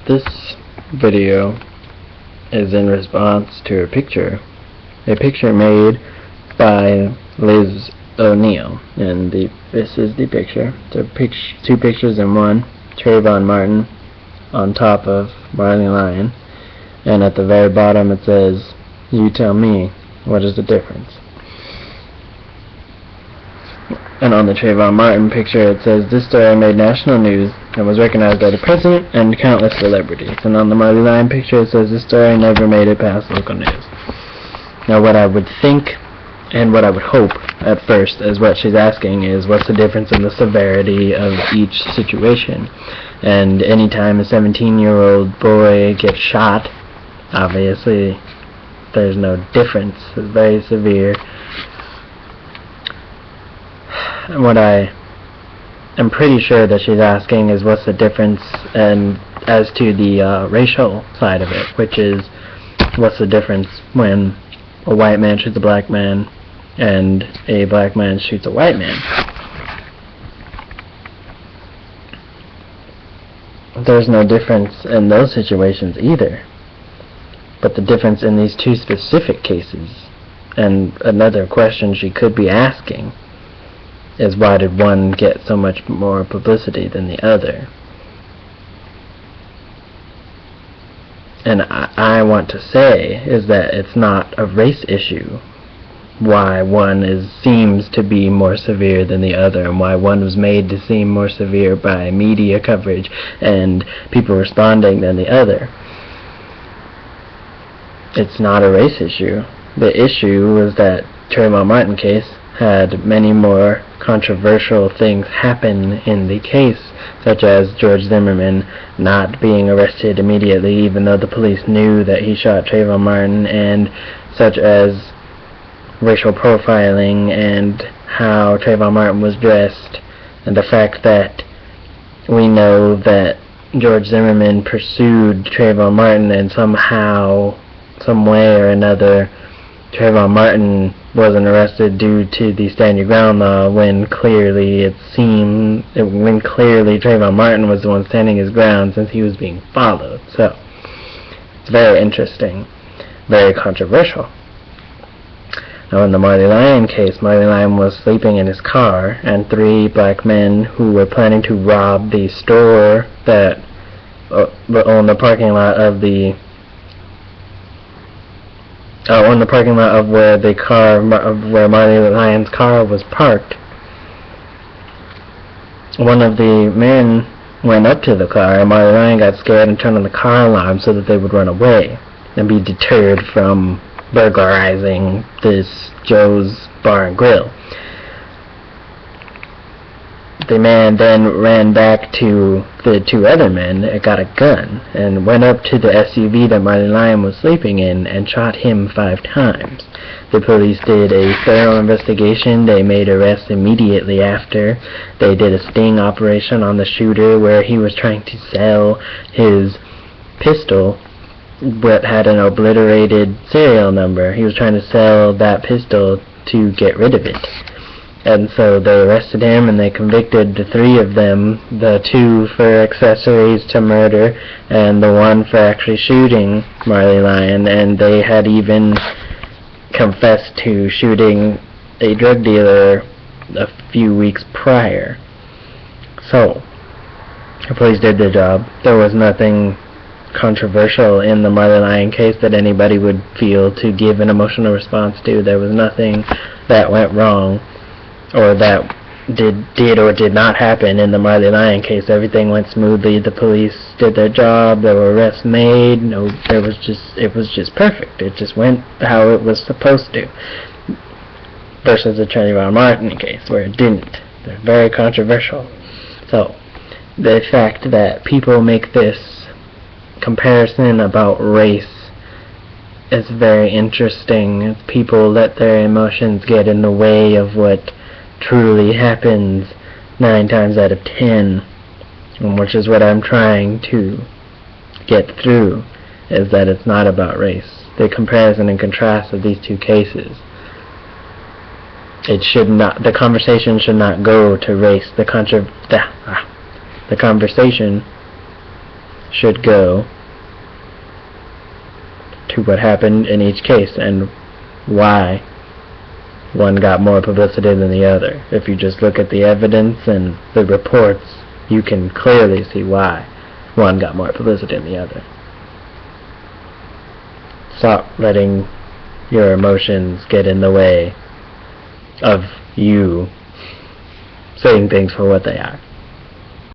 This video is in response to a picture made by Lizz O'Neil, and this is the picture. It's two pictures in one. Trayvon Martin on top of Marley Lion, and at the very bottom it says, "You tell me, what is the difference?" And on the Trayvon Martin picture it says, "This story made national news and was recognized by the president and countless celebrities." And on the Marley Lion picture it says, "This story never made it past local news." Now what I would think and what I would hope at first is what she's asking is, what's the difference in the severity of each situation? And anytime a 17-year-old boy gets shot, obviously there's no difference. It's very severe. And what I am pretty sure that she's asking is, what's the difference and as to the racial side of it, which is, what's the difference when a white man shoots a black man and a black man shoots a white man? There's no difference in those situations either. But the difference in these two specific cases, and another question she could be asking, is why did one get so much more publicity than the other? And I want to say is that it's not a race issue why one seems to be more severe than the other, and why one was made to seem more severe by media coverage and people responding than the other. It's not a race issue. The issue was that Trayvon Martin case had many more controversial things happen in the case, such as George Zimmerman not being arrested immediately even though the police knew that he shot Trayvon Martin, and such as racial profiling and how Trayvon Martin was dressed, and the fact that we know that George Zimmerman pursued Trayvon Martin, and somehow, some way or another, Trayvon Martin wasn't arrested due to the stand your ground law, when clearly Trayvon Martin was the one standing his ground since he was being followed. So it's very interesting, very controversial. Now in the Marley Lion case, Marley Lion was sleeping in his car, and three black men who were planning to rob the store that on the parking lot of where Marley Lion's car was parked. One of the men went up to the car, and Marley Lion got scared and turned on the car alarm so that they would run away and be deterred from burglarizing this Joe's Bar and Grill. The man then ran back to the two other men and got a gun and went up to the SUV that Marley Lion was sleeping in and shot him 5 times. The police did a thorough investigation. They made arrests immediately after. They did a sting operation on the shooter where he was trying to sell his pistol but had an obliterated serial number. He was trying to sell that pistol to get rid of it. And so they arrested him and they convicted the 3 of them, the 2 for accessories to murder and the 1 for actually shooting Marley Lion, and they had even confessed to shooting a drug dealer a few weeks prior. So the police did their job. There was nothing controversial in the Marley Lion case that anybody would feel to give an emotional response to. There was nothing that went wrong or that did or did not happen in the Marley Lion case. Everything went smoothly. The police did their job. There were arrests made. It was just perfect. It just went how it was supposed to. Versus the Trayvon Martin case where it didn't. They're very controversial. So the fact that people make this comparison about race is very interesting. People let their emotions get in the way of what truly happens 9 times out of 10, which is what I'm trying to get through, is that it's not about race. The comparison and contrast of these two cases, the conversation should not go to race. The conversation should go to what happened in each case and why one got more publicity than the other. If you just look at the evidence and the reports, you can clearly see why one got more publicity than the other. Stop letting your emotions get in the way of you saying things for what they are.